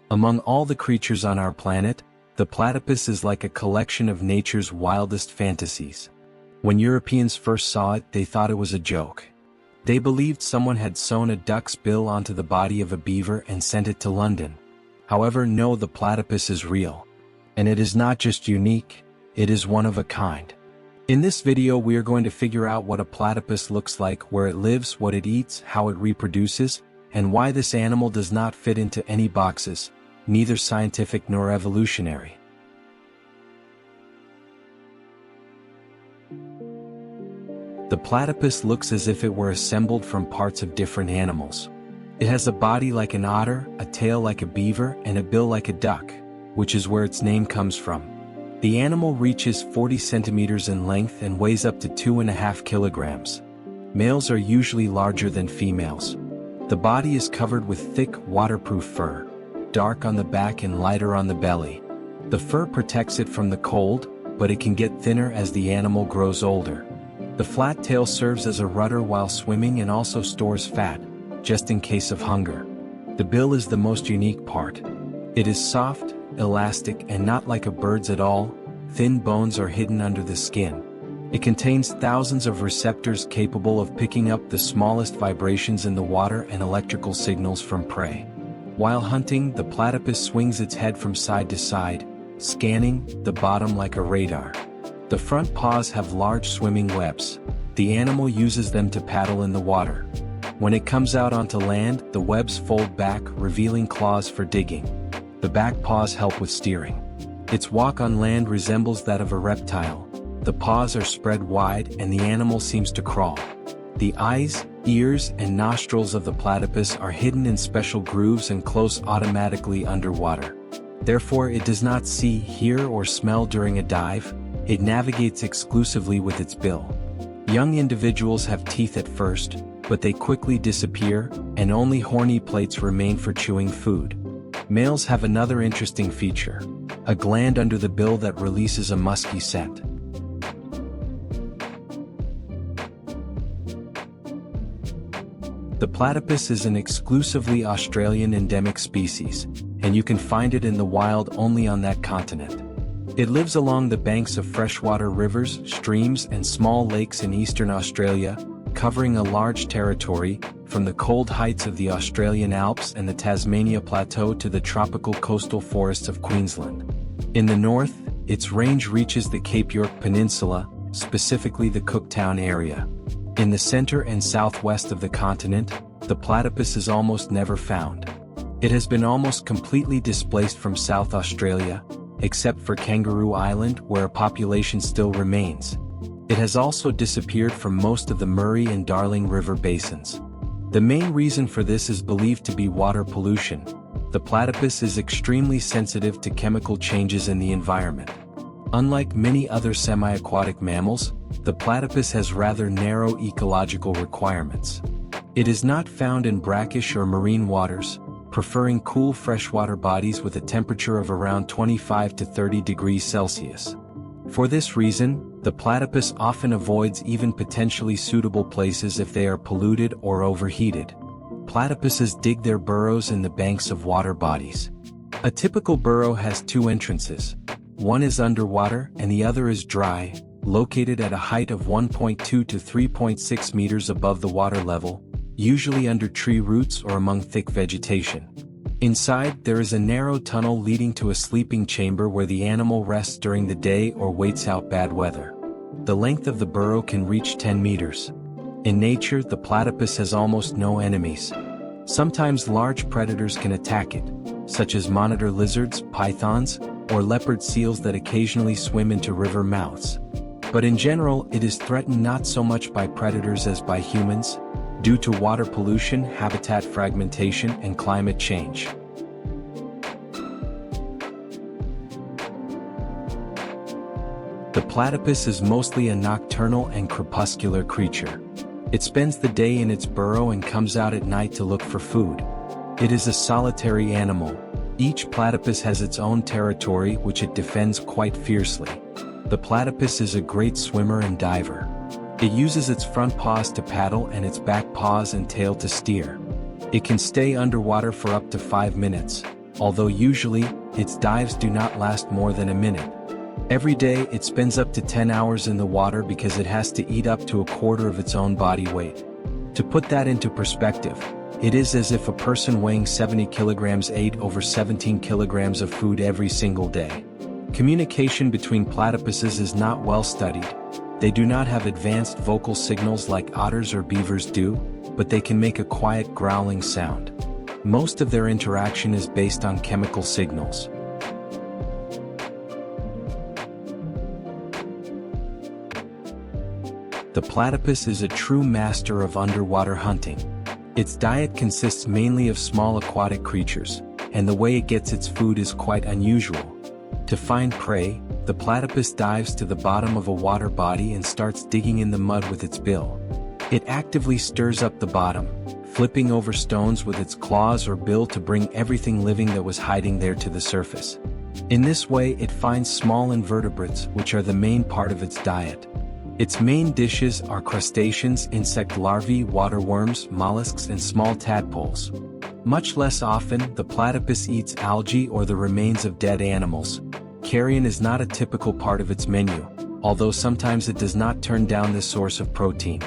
Among all the creatures on our planet, the platypus is like a collection of nature's wildest fantasies. When Europeans first saw it, they thought it was a joke. They believed someone had sewn a duck's bill onto the body of a beaver and sent it to London. However, no, the platypus is real. And it is not just unique, it is one of a kind. In this video we are going to figure out what a platypus looks like, where it lives, what it eats, how it reproduces, and why this animal does not fit into any boxes, neither scientific nor evolutionary. The platypus looks as if it were assembled from parts of different animals. It has a body like an otter, a tail like a beaver, and a bill like a duck, which is where its name comes from. The animal reaches 40 centimeters in length and weighs up to 2.5 kilograms. Males are usually larger than females. The body is covered with thick, waterproof fur, dark on the back and lighter on the belly. The fur protects it from the cold, but it can get thinner as the animal grows older. The flat tail serves as a rudder while swimming and also stores fat, just in case of hunger. The bill is the most unique part. It is soft, elastic, and not like a bird's at all. Thin bones are hidden under the skin. It contains thousands of receptors capable of picking up the smallest vibrations in the water and electrical signals from prey. While hunting, the platypus swings its head from side to side, scanning the bottom like a radar. The front paws have large swimming webs. The animal uses them to paddle in the water. When it comes out onto land, the webs fold back, revealing claws for digging. The back paws help with steering. Its walk on land resembles that of a reptile. The paws are spread wide and the animal seems to crawl. The eyes, ears, and nostrils of the platypus are hidden in special grooves and close automatically underwater. Therefore, it does not see, hear, or smell during a dive. It navigates exclusively with its bill. Young individuals have teeth at first, but they quickly disappear, and only horny plates remain for chewing food. Males have another interesting feature, a gland under the bill that releases a musky scent. The platypus is an exclusively Australian endemic species, and you can find it in the wild only on that continent. It lives along the banks of freshwater rivers, streams, and small lakes in eastern Australia, covering a large territory, from the cold heights of the Australian Alps and the Tasmania Plateau to the tropical coastal forests of Queensland. In the north, its range reaches the Cape York Peninsula, specifically the Cooktown area. In the center and southwest of the continent, the platypus is almost never found. It has been almost completely displaced from South Australia, except for Kangaroo Island, where a population still remains. It has also disappeared from most of the Murray and Darling River basins. The main reason for this is believed to be water pollution. The platypus is extremely sensitive to chemical changes in the environment. Unlike many other semi-aquatic mammals, the platypus has rather narrow ecological requirements. It is not found in brackish or marine waters, preferring cool freshwater bodies with a temperature of around 25 to 30 degrees Celsius. For this reason, the platypus often avoids even potentially suitable places if they are polluted or overheated. Platypuses dig their burrows in the banks of water bodies. A typical burrow has two entrances. One is underwater and the other is dry, located at a height of 1.2 to 3.6 meters above the water level, usually under tree roots or among thick vegetation. Inside, there is a narrow tunnel leading to a sleeping chamber where the animal rests during the day or waits out bad weather. The length of the burrow can reach 10 meters. In nature, the platypus has almost no enemies. Sometimes large predators can attack it, such as monitor lizards, pythons, or leopard seals that occasionally swim into river mouths. But in general, it is threatened not so much by predators as by humans, due to water pollution, habitat fragmentation, and climate change. The platypus is mostly a nocturnal and crepuscular creature. It spends the day in its burrow and comes out at night to look for food. It is a solitary animal. Each platypus has its own territory which it defends quite fiercely. The platypus is a great swimmer and diver. It uses its front paws to paddle and its back paws and tail to steer. It can stay underwater for up to 5 minutes. although usually, its dives do not last more than a minute. Every day it spends up to 10 hours in the water because it has to eat up to a quarter of its own body weight. To put that into perspective, it is as if a person weighing 70 kilograms ate over 17 kilograms of food every single day. Communication between platypuses is not well studied. They do not have advanced vocal signals like otters or beavers do, but they can make a quiet growling sound. Most of their interaction is based on chemical signals. The platypus is a true master of underwater hunting. Its diet consists mainly of small aquatic creatures, and the way it gets its food is quite unusual. To find prey, the platypus dives to the bottom of a water body and starts digging in the mud with its bill. It actively stirs up the bottom, flipping over stones with its claws or bill to bring everything living that was hiding there to the surface. In this way it finds small invertebrates, which are the main part of its diet. Its main dishes are crustaceans, insect larvae, water worms, mollusks and small tadpoles. Much less often, the platypus eats algae or the remains of dead animals. Carrion is not a typical part of its menu, although sometimes it does not turn down this source of protein.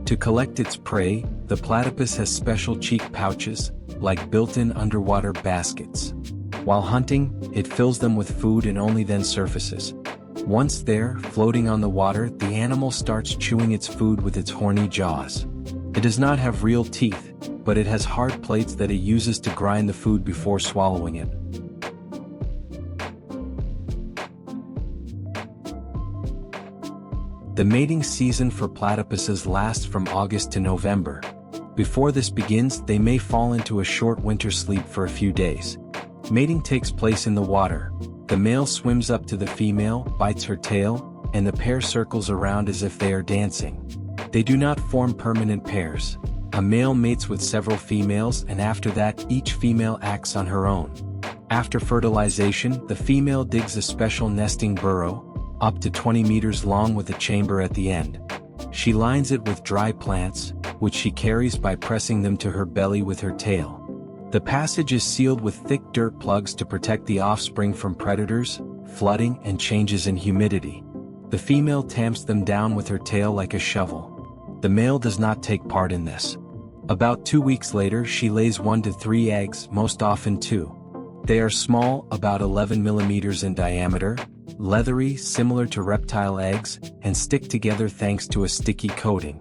To collect its prey, the platypus has special cheek pouches, like built-in underwater baskets. While hunting, it fills them with food and only then surfaces. Once there, floating on the water, the animal starts chewing its food with its horny jaws. It does not have real teeth, but it has hard plates that it uses to grind the food before swallowing it. The mating season for platypuses lasts from August to November. Before this begins, they may fall into a short winter sleep for a few days. Mating takes place in the water. The male swims up to the female, bites her tail, and the pair circles around as if they are dancing. They do not form permanent pairs. A male mates with several females, and after that, each female acts on her own. After fertilization, the female digs a special nesting burrow, up to 20 meters long with a chamber at the end. She lines it with dry plants, which she carries by pressing them to her belly with her tail. The passage is sealed with thick dirt plugs to protect the offspring from predators, flooding, and changes in humidity. The female tamps them down with her tail like a shovel. The male does not take part in this. About 2 weeks later, she lays 1 to 3 eggs, most often 2. They are small, about 11 millimeters in diameter, leathery, similar to reptile eggs, and stick together thanks to a sticky coating.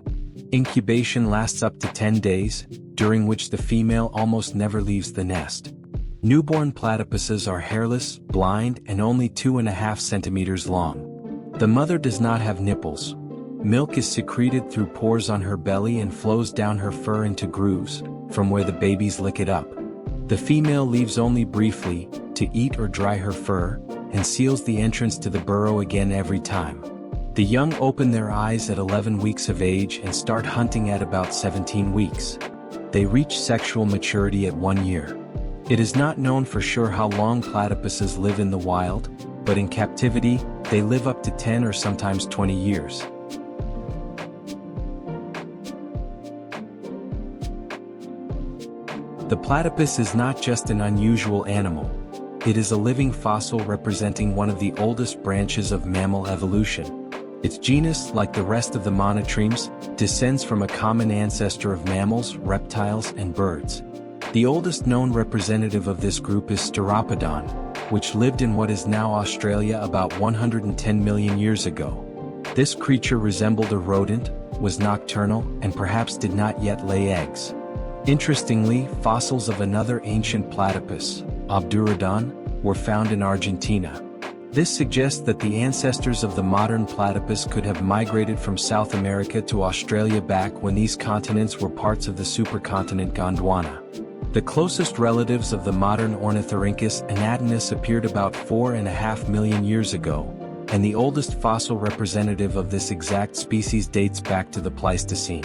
Incubation lasts up to 10 days, during which the female almost never leaves the nest. Newborn platypuses are hairless, blind, and only 2.5 centimeters long. The mother does not have nipples. Milk is secreted through pores on her belly and flows down her fur into grooves, from where the babies lick it up. The female leaves only briefly, to eat or dry her fur, and seals the entrance to the burrow again every time. The young open their eyes at 11 weeks of age and start hunting at about 17 weeks. They reach sexual maturity at 1 year. It is not known for sure how long platypuses live in the wild, but in captivity, they live up to 10 or sometimes 20 years. The platypus is not just an unusual animal. It is a living fossil representing one of the oldest branches of mammal evolution. Its genus, like the rest of the monotremes, descends from a common ancestor of mammals, reptiles, and birds. The oldest known representative of this group is Steropodon, which lived in what is now Australia about 110 million years ago. This creature resembled a rodent, was nocturnal, and perhaps did not yet lay eggs. Interestingly, fossils of another ancient platypus, Obdurodon, were found in Argentina. This suggests that the ancestors of the modern platypus could have migrated from South America to Australia back when these continents were parts of the supercontinent Gondwana. The closest relatives of the modern Ornithorhynchus anatomus appeared about 4.5 million years ago, and the oldest fossil representative of this exact species dates back to the Pleistocene.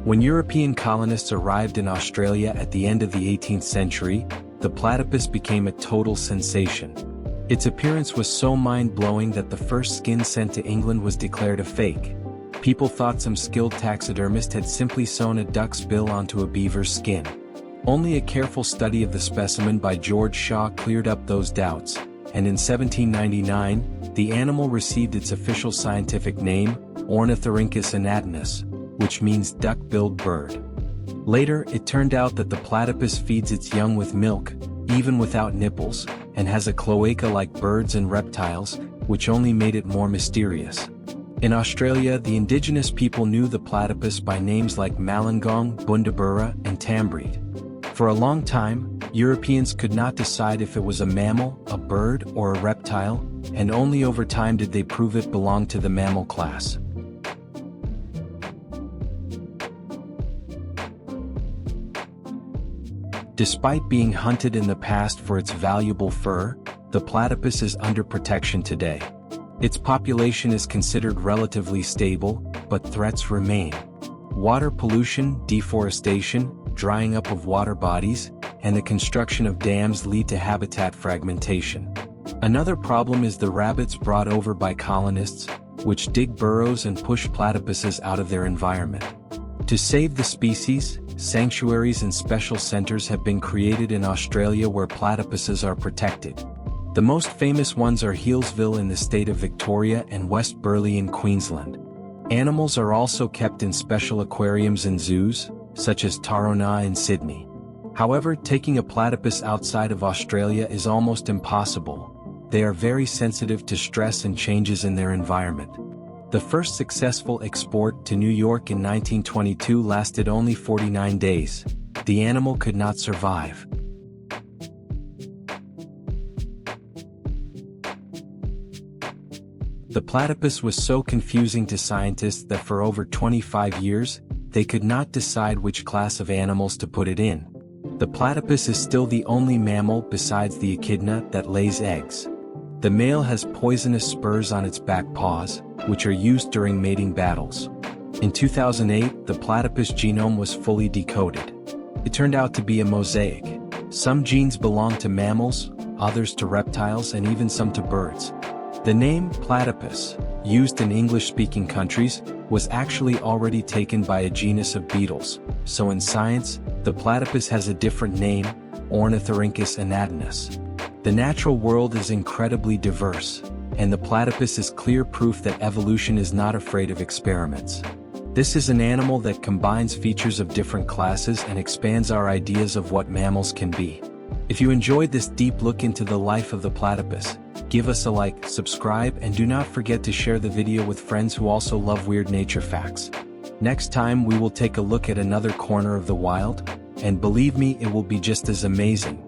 When European colonists arrived in Australia at the end of the 18th century, the platypus became a total sensation. Its appearance was so mind-blowing that the first skin sent to England was declared a fake. People thought some skilled taxidermist had simply sewn a duck's bill onto a beaver's skin. Only a careful study of the specimen by George Shaw cleared up those doubts, and in 1799, the animal received its official scientific name, Ornithorhynchus anatinus, which means duck-billed bird. Later, it turned out that the platypus feeds its young with milk, even without nipples, and has a cloaca like birds and reptiles, which only made it more mysterious. In Australia, the indigenous people knew the platypus by names like Malangong, Bundabura, and Tambreed. For a long time, Europeans could not decide if it was a mammal, a bird, or a reptile, and only over time did they prove it belonged to the mammal class. Despite being hunted in the past for its valuable fur, the platypus is under protection today. Its population is considered relatively stable, but threats remain. Water pollution, deforestation, drying up of water bodies, and the construction of dams lead to habitat fragmentation. Another problem is the rabbits brought over by colonists, which dig burrows and push platypuses out of their environment. To save the species, sanctuaries and special centers have been created in Australia where platypuses are protected. The most famous ones are Healesville in the state of Victoria and West Burleigh in Queensland. Animals are also kept in special aquariums and zoos, such as Taronga in Sydney. However, taking a platypus outside of Australia is almost impossible. They are very sensitive to stress and changes in their environment. The first successful export to New York in 1922 lasted only 49 days. The animal could not survive. The platypus was so confusing to scientists that for over 25 years, they could not decide which class of animals to put it in. The platypus is still the only mammal besides the echidna that lays eggs. The male has poisonous spurs on its back paws, which are used during mating battles. In 2008, the platypus genome was fully decoded. It turned out to be a mosaic. Some genes belong to mammals, others to reptiles, and even some to birds. The name platypus, used in English-speaking countries, was actually already taken by a genus of beetles, so in science, the platypus has a different name, Ornithorhynchus anatinus. The natural world is incredibly diverse, and the platypus is clear proof that evolution is not afraid of experiments. This is an animal that combines features of different classes and expands our ideas of what mammals can be. If you enjoyed this deep look into the life of the platypus, give us a like, subscribe, and do not forget to share the video with friends who also love weird nature facts. Next time we will take a look at another corner of the wild, and believe me, it will be just as amazing.